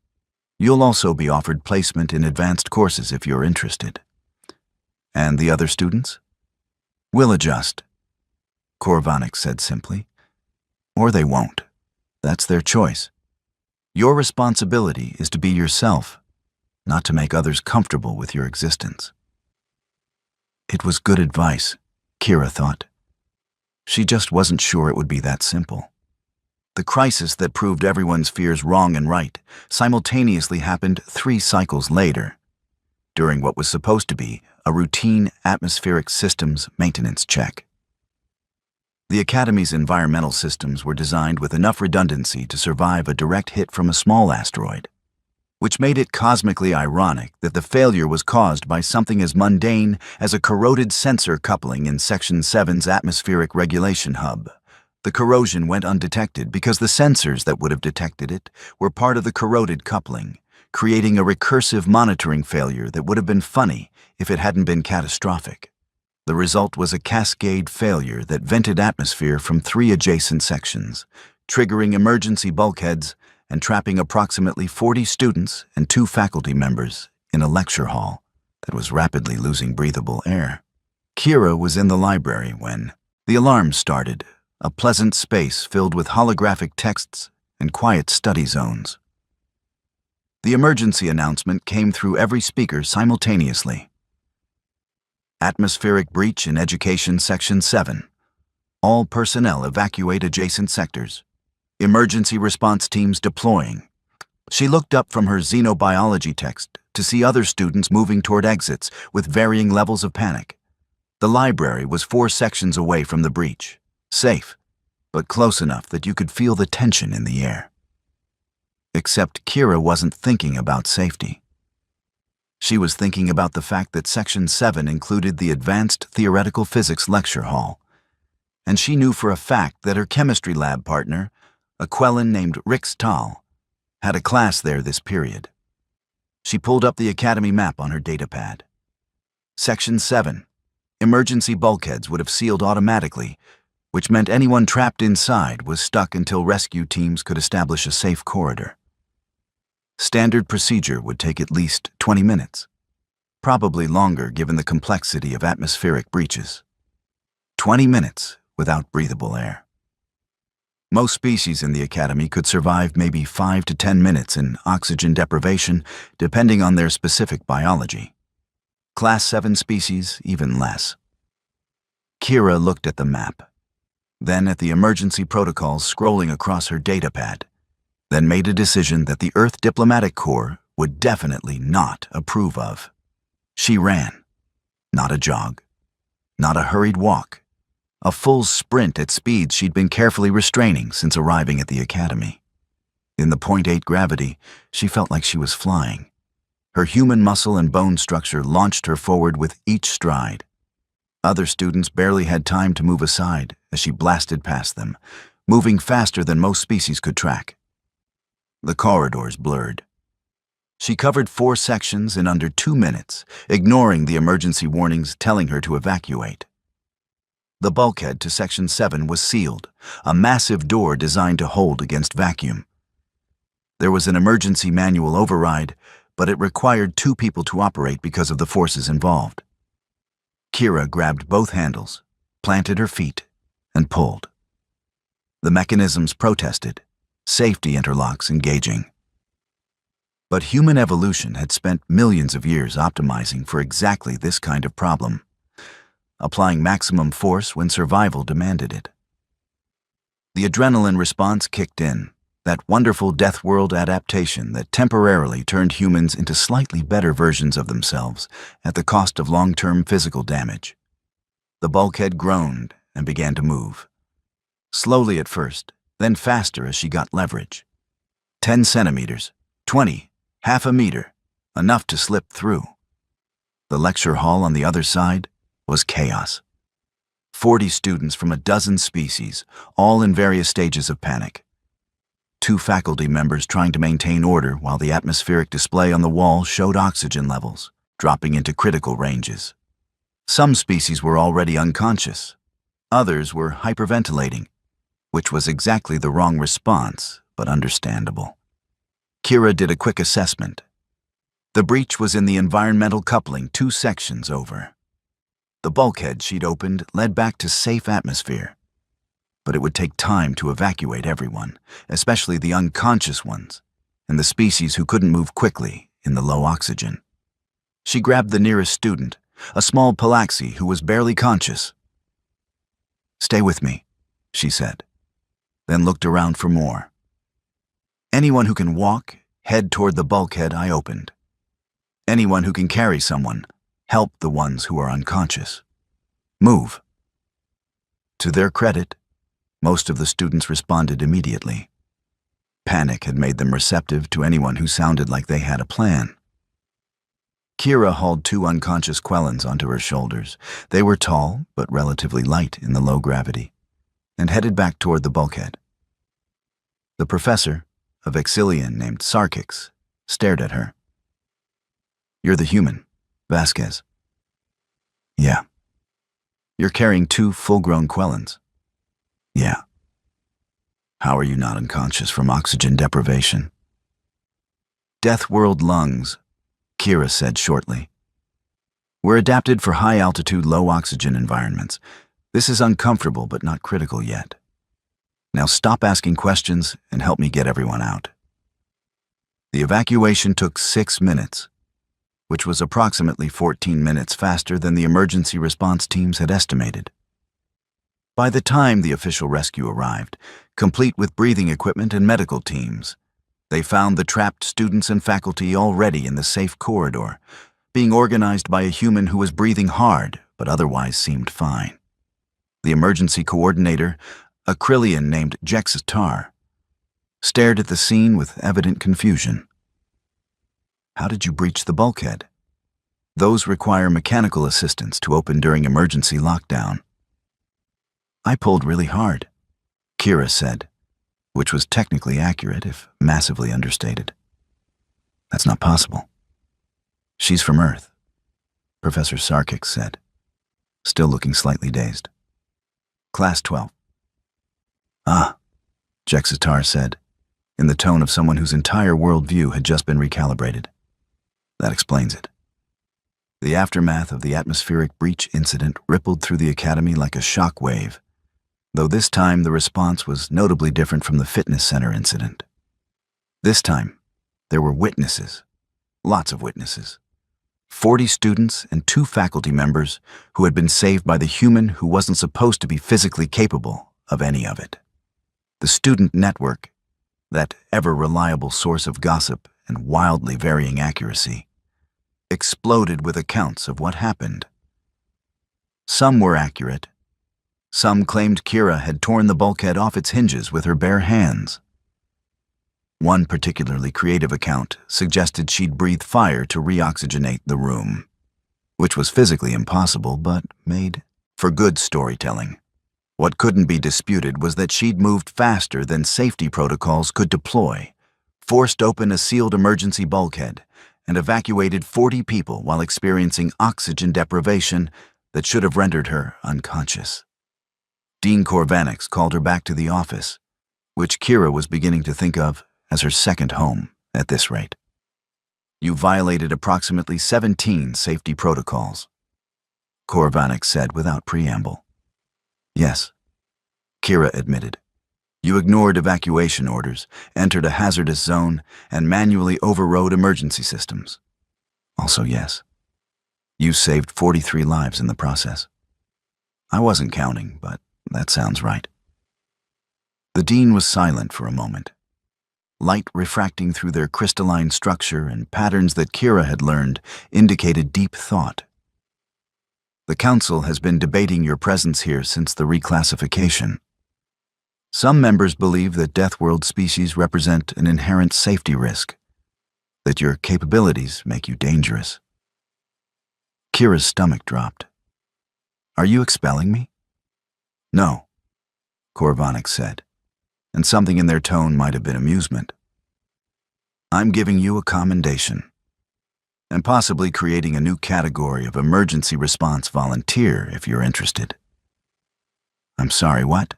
You'll also be offered placement in advanced courses if you're interested. And the other students? We'll adjust, Korvanix said simply. Or they won't. That's their choice. Your responsibility is to be yourself, not to make others comfortable with your existence. It was good advice, Kira thought. She just wasn't sure it would be that simple. The crisis that proved everyone's fears wrong and right simultaneously happened 3 cycles later, during what was supposed to be a routine atmospheric systems maintenance check. The Academy's environmental systems were designed with enough redundancy to survive a direct hit from a small asteroid. which made it cosmically ironic that the failure was caused by something as mundane as a corroded sensor coupling in Section 7's atmospheric regulation hub. The corrosion went undetected because the sensors that would have detected it were part of the corroded coupling, creating a recursive monitoring failure that would have been funny if it hadn't been catastrophic. The result was a cascade failure that vented atmosphere from 3 adjacent sections, triggering emergency bulkheads and trapping approximately 40 students and 2 faculty members in a lecture hall that was rapidly losing breathable air. Kira was in the library when the alarm started, a pleasant space filled with holographic texts and quiet study zones. The emergency announcement came through every speaker simultaneously. Atmospheric breach in Education Section 7. All personnel evacuate adjacent sectors. Emergency response teams deploying. She looked up from her xenobiology text to see other students moving toward exits with varying levels of panic. The library was 4 sections away from the breach. Safe, but close enough that you could feel the tension in the air. Except Kira wasn't thinking about safety. She was thinking about the fact that Section 7 included the Advanced Theoretical Physics Lecture Hall, and she knew for a fact that her chemistry lab partner, a Quellan named Rix Tal, had a class there this period. She pulled up the academy map on her datapad. Section 7. Emergency bulkheads would have sealed automatically, which meant anyone trapped inside was stuck until rescue teams could establish a safe corridor. Standard procedure would take at least 20 minutes, probably longer given the complexity of atmospheric breaches. 20 minutes without breathable air. Most species in the academy could survive maybe 5 to 10 minutes in oxygen deprivation, depending on their specific biology. Class 7 species, even less. Kira looked at the map, then at the emergency protocols scrolling across her datapad, then made a decision that the Earth Diplomatic Corps would definitely not approve of. She ran. Not a jog. Not a hurried walk. A full sprint at speeds she'd been carefully restraining since arriving at the academy. In the 0.8 gravity, she felt like she was flying. Her human muscle and bone structure launched her forward with each stride. Other students barely had time to move aside as she blasted past them, moving faster than most species could track. The corridors blurred. She covered 4 sections in under 2 minutes, ignoring the emergency warnings telling her to evacuate. The bulkhead to Section 7 was sealed, a massive door designed to hold against vacuum. There was an emergency manual override, but it required 2 people to operate because of the forces involved. Kira grabbed both handles, planted her feet, and pulled. The mechanisms protested, safety interlocks engaging. But human evolution had spent millions of years optimizing for exactly this kind of problem, applying maximum force when survival demanded it. The adrenaline response kicked in, that wonderful Deathworld adaptation that temporarily turned humans into slightly better versions of themselves at the cost of long-term physical damage. The bulkhead groaned and began to move. Slowly at first, then faster as she got leverage. 10 centimeters, 20, half a meter, enough to slip through. The lecture hall on the other side was chaos. 40 students from a dozen species, all in various stages of panic. 2 faculty members trying to maintain order while the atmospheric display on the wall showed oxygen levels, dropping into critical ranges. Some species were already unconscious. Others were hyperventilating, which was exactly the wrong response, but understandable. Kira did a quick assessment. The breach was in the environmental coupling 2 sections over. The bulkhead she'd opened led back to safe atmosphere, but it would take time to evacuate everyone, especially the unconscious ones, and the species who couldn't move quickly in the low oxygen. She grabbed the nearest student, a small Palaxi who was barely conscious. "Stay with me," she said, then looked around for more. "Anyone who can walk, head toward the bulkhead I opened. Anyone who can carry someone, help the ones who are unconscious. Move." To their credit, most of the students responded immediately. Panic had made them receptive to anyone who sounded like they had a plan. Kira hauled 2 unconscious Quellans onto her shoulders. They were tall, but relatively light in the low gravity, and headed back toward the bulkhead. The professor, a Vexillian named Sarkix, stared at her. "You're the human, Vasquez." "Yeah." "You're carrying 2 full-grown Quellans." "Yeah." "How are you not unconscious from oxygen deprivation?" "Deathworld lungs," Kira said shortly. "We're adapted for high-altitude, low-oxygen environments. This is uncomfortable but not critical yet. Now stop asking questions and help me get everyone out." The evacuation took 6 minutes, which was approximately 14 minutes faster than the emergency response teams had estimated. By the time the official rescue arrived, complete with breathing equipment and medical teams, they found the trapped students and faculty already in the safe corridor, being organized by a human who was breathing hard but otherwise seemed fine. The emergency coordinator, a Krillian named Jexitar, stared at the scene with evident confusion. "How did you breach the bulkhead? Those require mechanical assistance to open during emergency lockdown." "I pulled really hard," Kira said, which was technically accurate if massively understated. "That's not possible." "She's from Earth," Professor Sarkix said, still looking slightly dazed. "Class 12. "Ah," Jexitar said, in the tone of someone whose entire worldview had just been recalibrated. "That explains it." The aftermath of the atmospheric breach incident rippled through the academy like a shock wave, though this time the response was notably different from the fitness center incident. This time, there were witnesses, lots of witnesses. 40 students and 2 faculty members who had been saved by the human who wasn't supposed to be physically capable of any of it. The student network, that ever-reliable source of gossip and wildly varying accuracy, exploded with accounts of what happened. Some were accurate. Some claimed Kira had torn the bulkhead off its hinges with her bare hands. One particularly creative account suggested she'd breathed fire to reoxygenate the room, which was physically impossible but made for good storytelling. What couldn't be disputed was that she'd moved faster than safety protocols could deploy, forced open a sealed emergency bulkhead, and evacuated 40 people while experiencing oxygen deprivation that should have rendered her unconscious. Dean Corvanix called her back to the office, which Kira was beginning to think of as her second home at this rate. "You violated approximately 17 safety protocols," Corvanix said without preamble. "Yes," Kira admitted. "You ignored evacuation orders, entered a hazardous zone, and manually overrode emergency systems. Also yes. You saved 43 lives in the process. I wasn't counting, but that sounds right." The dean was silent for a moment. Light refracting through their crystalline structure and patterns that Kira had learned indicated deep thought. "The Council has been debating your presence here since the reclassification. Some members believe that Deathworld species represent an inherent safety risk, that your capabilities make you dangerous." Kira's stomach dropped. "Are you expelling me?" "No," Corvanix said, and something in their tone might have been amusement. "I'm giving you a commendation, and possibly creating a new category of emergency response volunteer if you're interested." "I'm sorry, what?"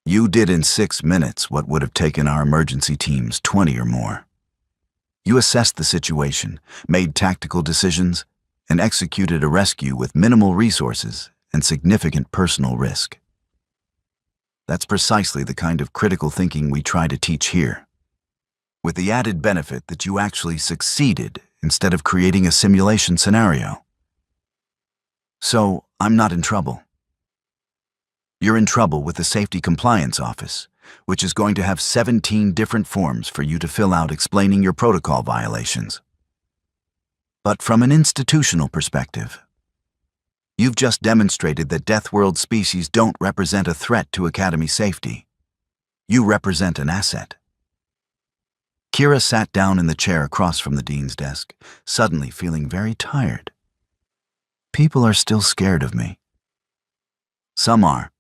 "You did in 6 minutes what would have taken our emergency teams 20 or more. You assessed the situation, made tactical decisions, and executed a rescue with minimal resources and significant personal risk. That's precisely the kind of critical thinking we try to teach here, with the added benefit that you actually succeeded instead of creating a simulation scenario. So, I'm not in trouble. You're in trouble with the Safety Compliance Office, which is going to have 17 different forms for you to fill out explaining your protocol violations. But from an institutional perspective, you've just demonstrated that Deathworld species don't represent a threat to Academy safety. You represent an asset. Kira sat down in the chair across from the dean's desk, suddenly feeling very tired. People are still scared of me. Some are,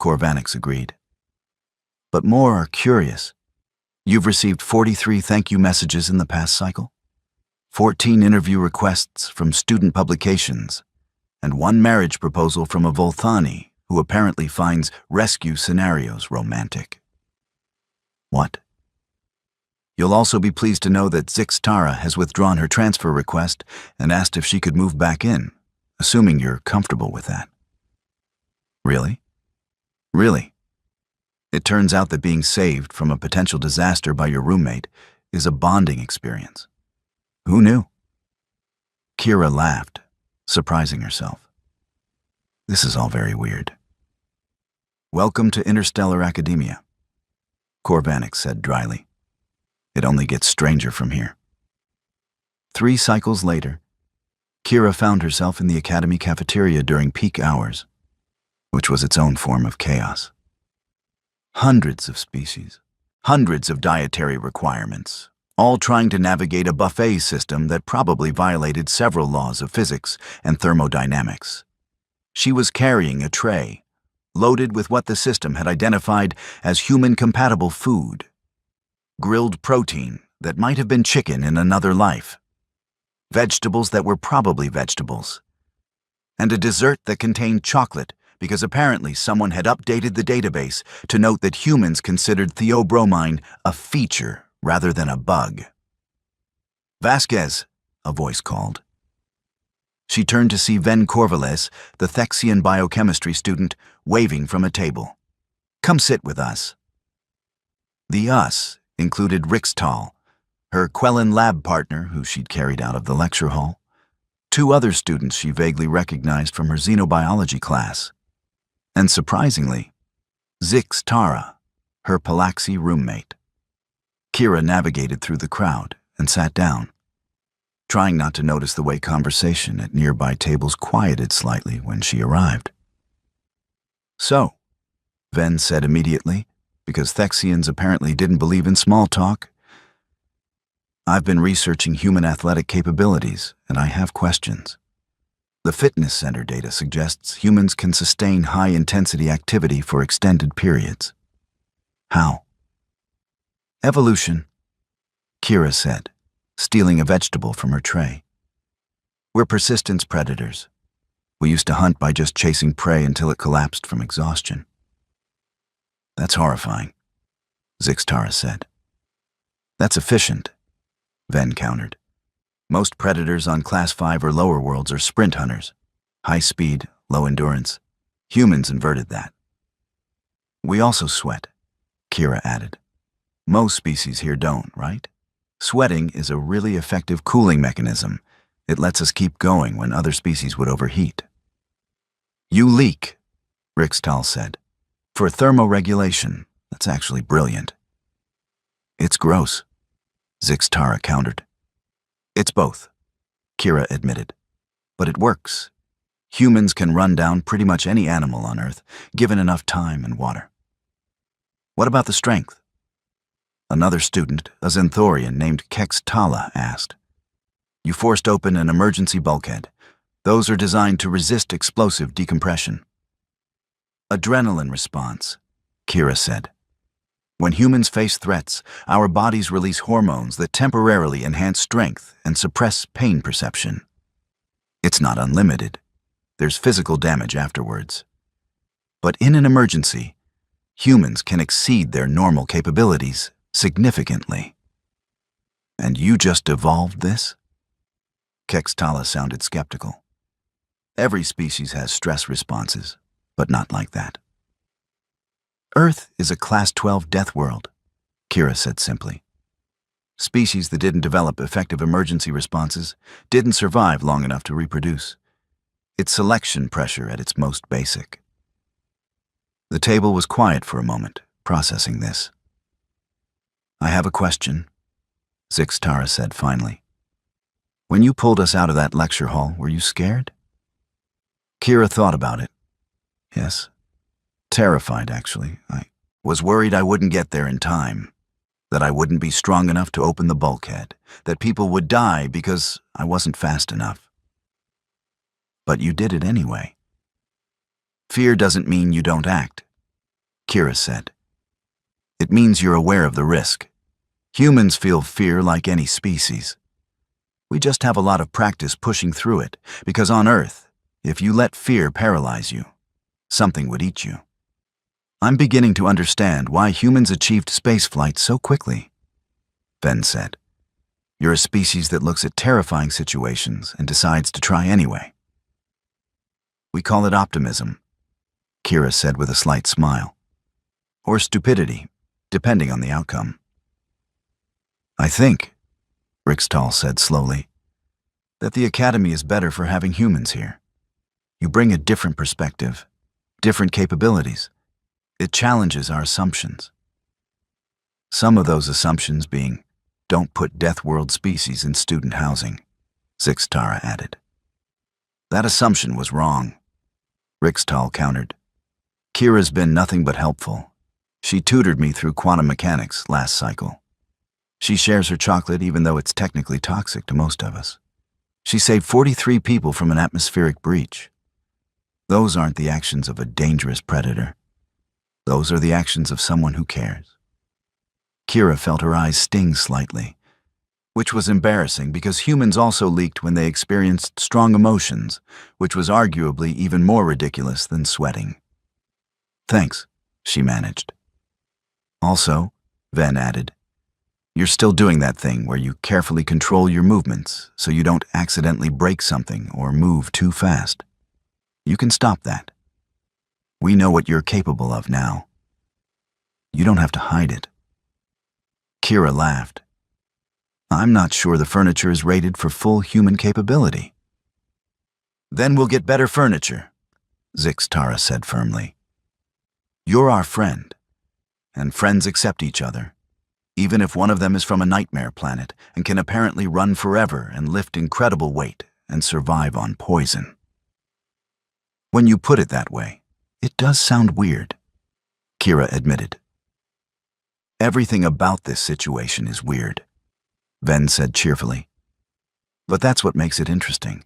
Korvanix agreed. But more are curious. You've received 43 thank you messages in the past cycle, 14 interview requests from student publications, and 1 marriage proposal from a Volthani who apparently finds rescue scenarios romantic. What? You'll also be pleased to know that Zixtara has withdrawn her transfer request and asked if she could move back in, assuming you're comfortable with that. Really? Really? It turns out that being saved from a potential disaster by your roommate is a bonding experience. Who knew? Kira laughed, surprising herself. This is all very weird. Welcome to Interstellar Academia, Korvanix said dryly. It only gets stranger from here. 3 cycles later, Kira found herself in the Academy cafeteria during peak hours, which was its own form of chaos. Hundreds of species, hundreds of dietary requirements, all trying to navigate a buffet system that probably violated several laws of physics and thermodynamics. She was carrying a tray, loaded with what the system had identified as human-compatible food. Grilled protein that might have been chicken in another life. Vegetables that were probably vegetables. And a dessert that contained chocolate because apparently someone had updated the database to note that humans considered theobromine a feature rather than a bug. Vasquez, a voice called. She turned to see Ven Corvallis, the Thexian biochemistry student, waving from a table. Come sit with us. The us included Rixtal, her Quellen lab partner who she'd carried out of the lecture hall, 2 other students she vaguely recognized from her xenobiology class, and surprisingly, Zixtara, her Palaxi roommate. Kira navigated through the crowd and sat down, trying not to notice the way conversation at nearby tables quieted slightly when she arrived. So, Ven said immediately, because Thexians apparently didn't believe in small talk, I've been researching human athletic capabilities, and I have questions. The fitness center data suggests humans can sustain high-intensity activity for extended periods. How? Evolution, Kira said, stealing a vegetable from her tray. We're persistence predators. We used to hunt by just chasing prey until it collapsed from exhaustion. That's horrifying, Zixtara said. That's efficient, Ven countered. Most predators on Class 5 or lower worlds are sprint hunters. High speed, low endurance. Humans inverted that. We also sweat, Kira added. Most species here don't, right? Sweating is a really effective cooling mechanism. It lets us keep going when other species would overheat. You leak, Rixtal said. For thermoregulation, that's actually brilliant. It's gross, Zixtara countered. It's both, Kira admitted. But it works. Humans can run down pretty much any animal on Earth, given enough time and water. What about the strength? Another student, a Zenthorian named Kex Tala, asked. You forced open an emergency bulkhead. Those are designed to resist explosive decompression. Adrenaline response, Kira said. When humans face threats, our bodies release hormones that temporarily enhance strength and suppress pain perception. It's not unlimited. There's physical damage afterwards. But in an emergency, humans can exceed their normal capabilities significantly. And you just evolved this? Kextala sounded skeptical. Every species has stress responses, but not like that. Earth is a Class 12 death world, Kira said simply. Species that didn't develop effective emergency responses didn't survive long enough to reproduce. It's selection pressure at its most basic. The table was quiet for a moment, processing this. I have a question, Zixtara said finally. When you pulled us out of that lecture hall, were you scared? Kira thought about it. Yes. Terrified, actually. Was worried I wouldn't get there in time, that I wouldn't be strong enough to open the bulkhead, that people would die because I wasn't fast enough. But you did it anyway. Fear doesn't mean you don't act, Kira said. It means you're aware of the risk. Humans feel fear like any species. We just have a lot of practice pushing through it, because on Earth, if you let fear paralyze you, something would eat you. I'm beginning to understand why humans achieved spaceflight so quickly, Ben said. You're a species that looks at terrifying situations and decides to try anyway. We call it optimism, Kira said with a slight smile. Or stupidity, depending on the outcome. I think, Rixtal said slowly, that the Academy is better for having humans here. You bring a different perspective, different capabilities. It challenges our assumptions. Some of those assumptions being, don't put Deathworld species in student housing, Zixtara added. That assumption was wrong, Rixtal countered. Kira's been nothing but helpful. She tutored me through quantum mechanics last cycle. She shares her chocolate even though it's technically toxic to most of us. She saved 43 people from an atmospheric breach. Those aren't the actions of a dangerous predator. Those are the actions of someone who cares. Kira felt her eyes sting slightly, which was embarrassing because humans also leaked when they experienced strong emotions, which was arguably even more ridiculous than sweating. Thanks, she managed. Also, Ven added, you're still doing that thing where you carefully control your movements so you don't accidentally break something or move too fast. You can stop that. We know what you're capable of now. You don't have to hide it. Kira laughed. I'm not sure the furniture is rated for full human capability. Then we'll get better furniture, Zixtara said firmly. You're our friend, and friends accept each other, even if one of them is from a nightmare planet and can apparently run forever and lift incredible weight and survive on poison. When you put it that way, it does sound weird, Kira admitted. Everything about this situation is weird, Ven said cheerfully. But that's what makes it interesting.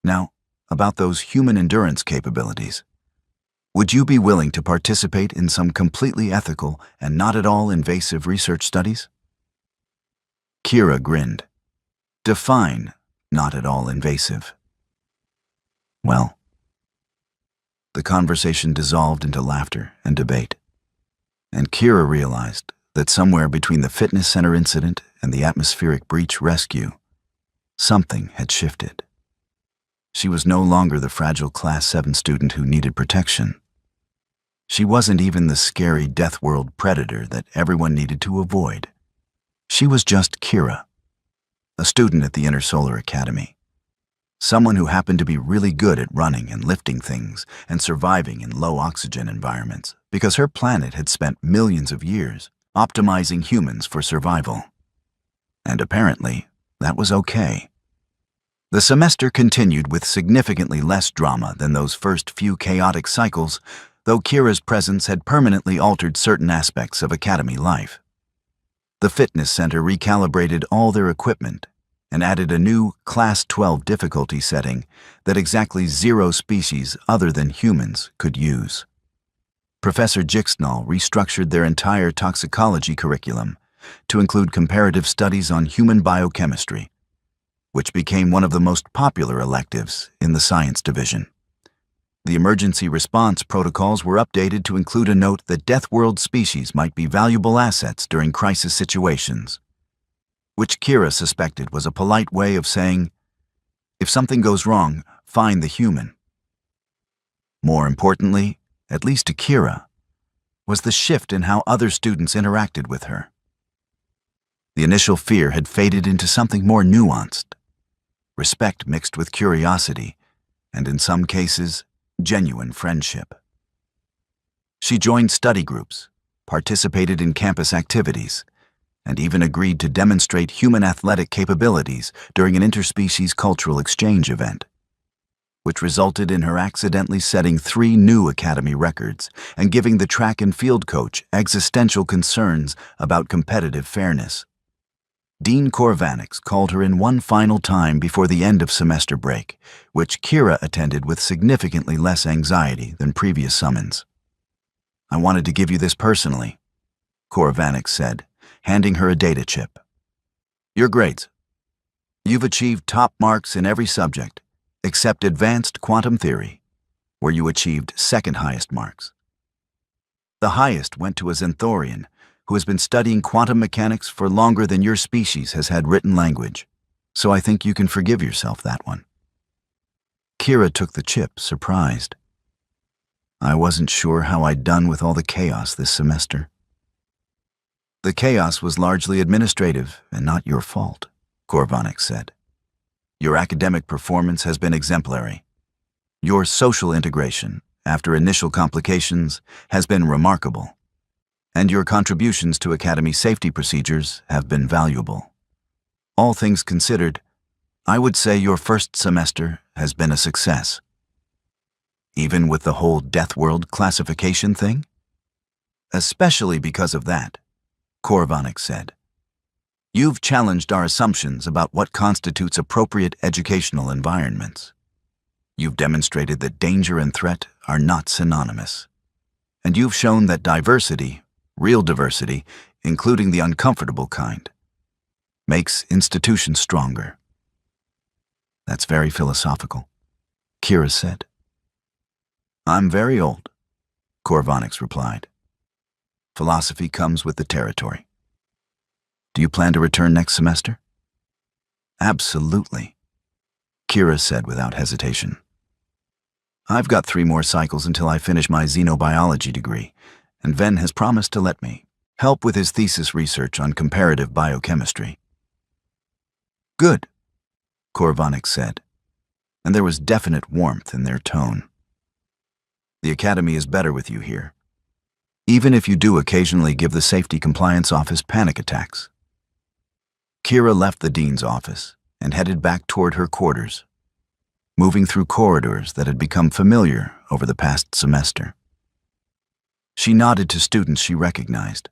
Now, about those human endurance capabilities. Would you be willing to participate in some completely ethical and not at all invasive research studies? Kira grinned. Define not at all invasive. Well, the conversation dissolved into laughter and debate, and Kira realized that somewhere between the fitness center incident and the atmospheric breach rescue, something had shifted. She was no longer the fragile Class 7 student who needed protection. She wasn't even the scary Deathworld predator that everyone needed to avoid. She was just Kira, a student at the Intersolar Academy. Someone who happened to be really good at running and lifting things and surviving in low-oxygen environments because her planet had spent millions of years optimizing humans for survival. And apparently, that was okay. The semester continued with significantly less drama than those first few chaotic cycles, though Kira's presence had permanently altered certain aspects of Academy life. The fitness center recalibrated all their equipment and added a new Class 12 difficulty setting that exactly 0 species other than humans could use. Professor Jixnall restructured their entire toxicology curriculum to include comparative studies on human biochemistry, which became one of the most popular electives in the science division. The emergency response protocols were updated to include a note that Deathworld species might be valuable assets during crisis situations, which Kira suspected was a polite way of saying, if something goes wrong, find the human. More importantly, at least to Kira, was the shift in how other students interacted with her. The initial fear had faded into something more nuanced, respect mixed with curiosity, and in some cases, genuine friendship. She joined study groups, participated in campus activities, and even agreed to demonstrate human athletic capabilities during an interspecies cultural exchange event. which resulted in her accidentally setting 3 new Academy records and giving the track and field coach existential concerns about competitive fairness. Dean Korvanix called her in one final time before the end of semester break, which Kira attended with significantly less anxiety than previous summons. "I wanted to give you this personally," Korvanix said, handing her a data chip. "Your grades. You've achieved top marks in every subject, except advanced quantum theory, where you achieved second highest marks. The highest went to a Xanthorian, who has been studying quantum mechanics for longer than your species has had written language, so I think you can forgive yourself that one." Kira took the chip, surprised. "I wasn't sure how I'd done with all the chaos this semester." "The chaos was largely administrative and not your fault," Korvanix said. "Your academic performance has been exemplary. Your social integration, after initial complications, has been remarkable. And your contributions to Academy safety procedures have been valuable. All things considered, I would say your first semester has been a success." "Even with the whole Deathworld classification thing?" "Especially because of that," Korvanix said. "You've challenged our assumptions about what constitutes appropriate educational environments. You've demonstrated that danger and threat are not synonymous. And you've shown that diversity, real diversity, including the uncomfortable kind, makes institutions stronger." "That's very philosophical," Kira said. "I'm very old," Korvanix replied. "Philosophy comes with the territory." "Do you plan to return next semester?" "Absolutely," Kira said without hesitation. "I've got 3 more cycles until I finish my xenobiology degree, and Ven has promised to let me help with his thesis research on comparative biochemistry." "Good," Korvanix said, and there was definite warmth in their tone. "The Academy is better with you here, even if you do occasionally give the Safety Compliance Office panic attacks." Kira left the dean's office and headed back toward her quarters, moving through corridors that had become familiar over the past semester. She nodded to students she recognized,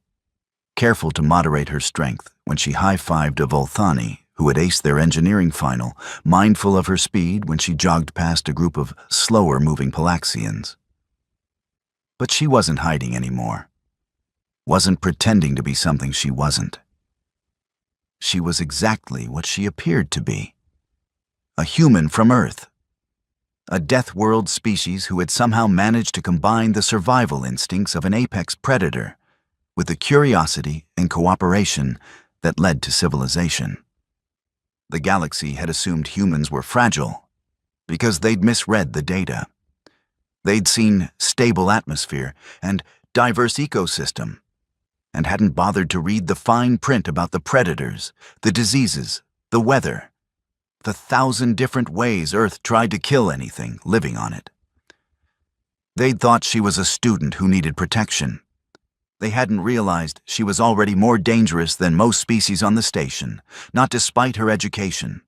careful to moderate her strength when she high-fived a Volthani who had aced their engineering final, mindful of her speed when she jogged past a group of slower-moving Palaxians. But she wasn't hiding anymore, wasn't pretending to be something she wasn't. She was exactly what she appeared to be, a human from Earth. A Deathworld species who had somehow managed to combine the survival instincts of an apex predator with the curiosity and cooperation that led to civilization. The galaxy had assumed humans were fragile because they'd misread the data. They'd seen stable atmosphere and diverse ecosystem and hadn't bothered to read the fine print about the predators, the diseases, the weather, the 1,000 different ways Earth tried to kill anything living on it. They'd thought she was a student who needed protection. They hadn't realized she was already more dangerous than most species on the station, not despite her education,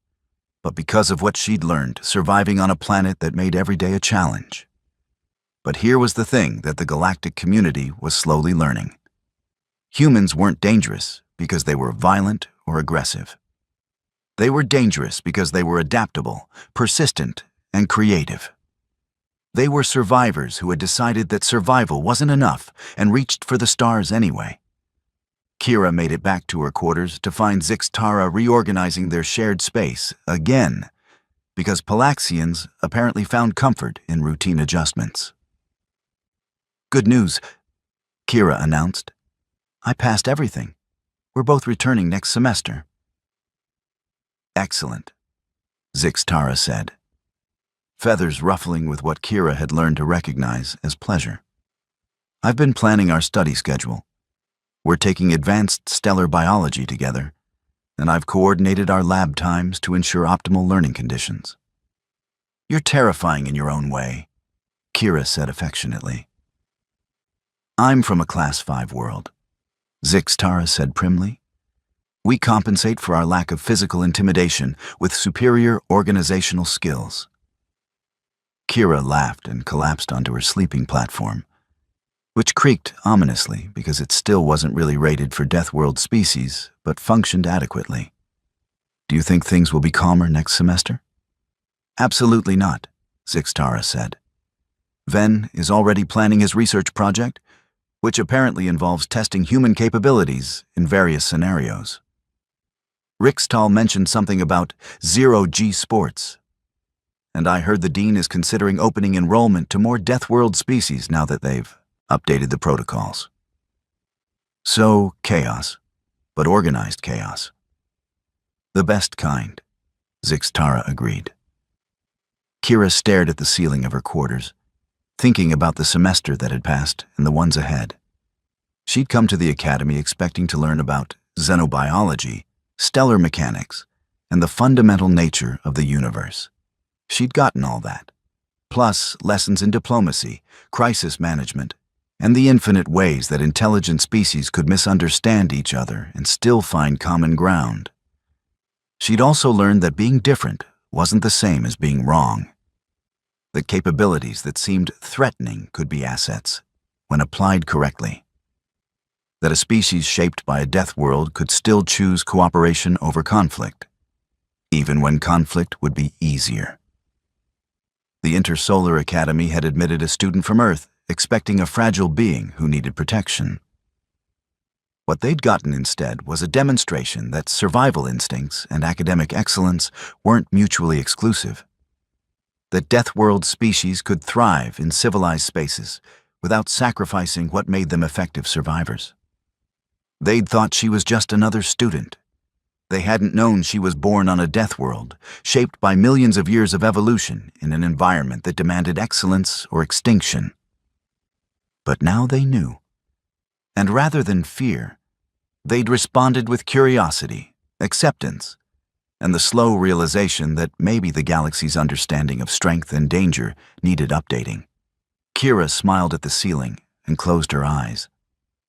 but because of what she'd learned surviving on a planet that made every day a challenge. But here was the thing that the galactic community was slowly learning. Humans weren't dangerous because they were violent or aggressive. They were dangerous because they were adaptable, persistent, and creative. They were survivors who had decided that survival wasn't enough and reached for the stars anyway. Kira made it back to her quarters to find Zixtara reorganizing their shared space again, because Palaxians apparently found comfort in routine adjustments. "Good news," Kira announced. "I passed everything. We're both returning next semester." "Excellent," Zixtara said, feathers ruffling with what Kira had learned to recognize as pleasure. "I've been planning our study schedule. We're taking advanced stellar biology together, and I've coordinated our lab times to ensure optimal learning conditions." "You're terrifying in your own way," Kira said affectionately. "I'm from a Class 5 world," Zixtara said primly. "We compensate for our lack of physical intimidation with superior organizational skills." Kira laughed and collapsed onto her sleeping platform, which creaked ominously because it still wasn't really rated for Deathworld species, but functioned adequately. Do you think things will be calmer next semester? Absolutely not, Zixtara said. Ven is already planning his research project, which apparently involves testing human capabilities in various scenarios. Rixtal mentioned something about zero-G sports, and I heard the Dean is considering opening enrollment to more Deathworld species now that they've updated the protocols. So, chaos, but organized chaos. The best kind, Zixtara agreed. Kira stared at the ceiling of her quarters, thinking about the semester that had passed and the ones ahead. She'd come to the academy expecting to learn about xenobiology, stellar mechanics, and the fundamental nature of the universe. She'd gotten all that, plus lessons in diplomacy, crisis management, and the infinite ways that intelligent species could misunderstand each other and still find common ground. She'd also learned that being different wasn't the same as being wrong. That capabilities that seemed threatening could be assets when applied correctly. That a species shaped by a death world could still choose cooperation over conflict, even when conflict would be easier. The Intersolar Academy had admitted a student from Earth, expecting a fragile being who needed protection. What they'd gotten instead was a demonstration that survival instincts and academic excellence weren't mutually exclusive. That Deathworld species could thrive in civilized spaces without sacrificing what made them effective survivors. They'd thought she was just another student. They hadn't known she was born on a death world, shaped by millions of years of evolution in an environment that demanded excellence or extinction. But now they knew. And rather than fear, they'd responded with curiosity, acceptance, and the slow realization that maybe the galaxy's understanding of strength and danger needed updating. Kira smiled at the ceiling and closed her eyes.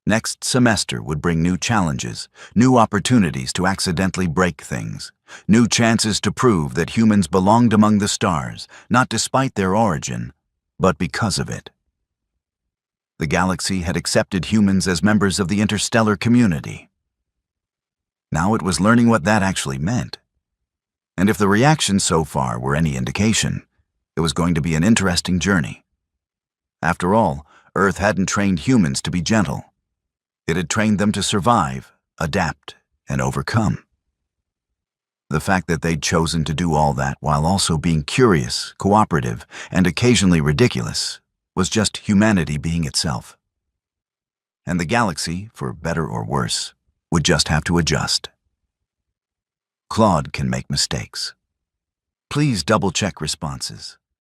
Next semester would bring new challenges, new opportunities to accidentally break things, new chances to prove that humans belonged among the stars, not despite their origin, but because of it. The galaxy had accepted humans as members of the interstellar community. Now it was learning what that actually meant. And if the reactions so far were any indication, it was going to be an interesting journey. After all, Earth hadn't trained humans to be gentle. It had trained them to survive, adapt, and overcome. The fact that they'd chosen to do all that while also being curious, cooperative, and occasionally ridiculous was just humanity being itself. And the galaxy, for better or worse, would just have to adjust. Claude can make mistakes. Please double-check responses.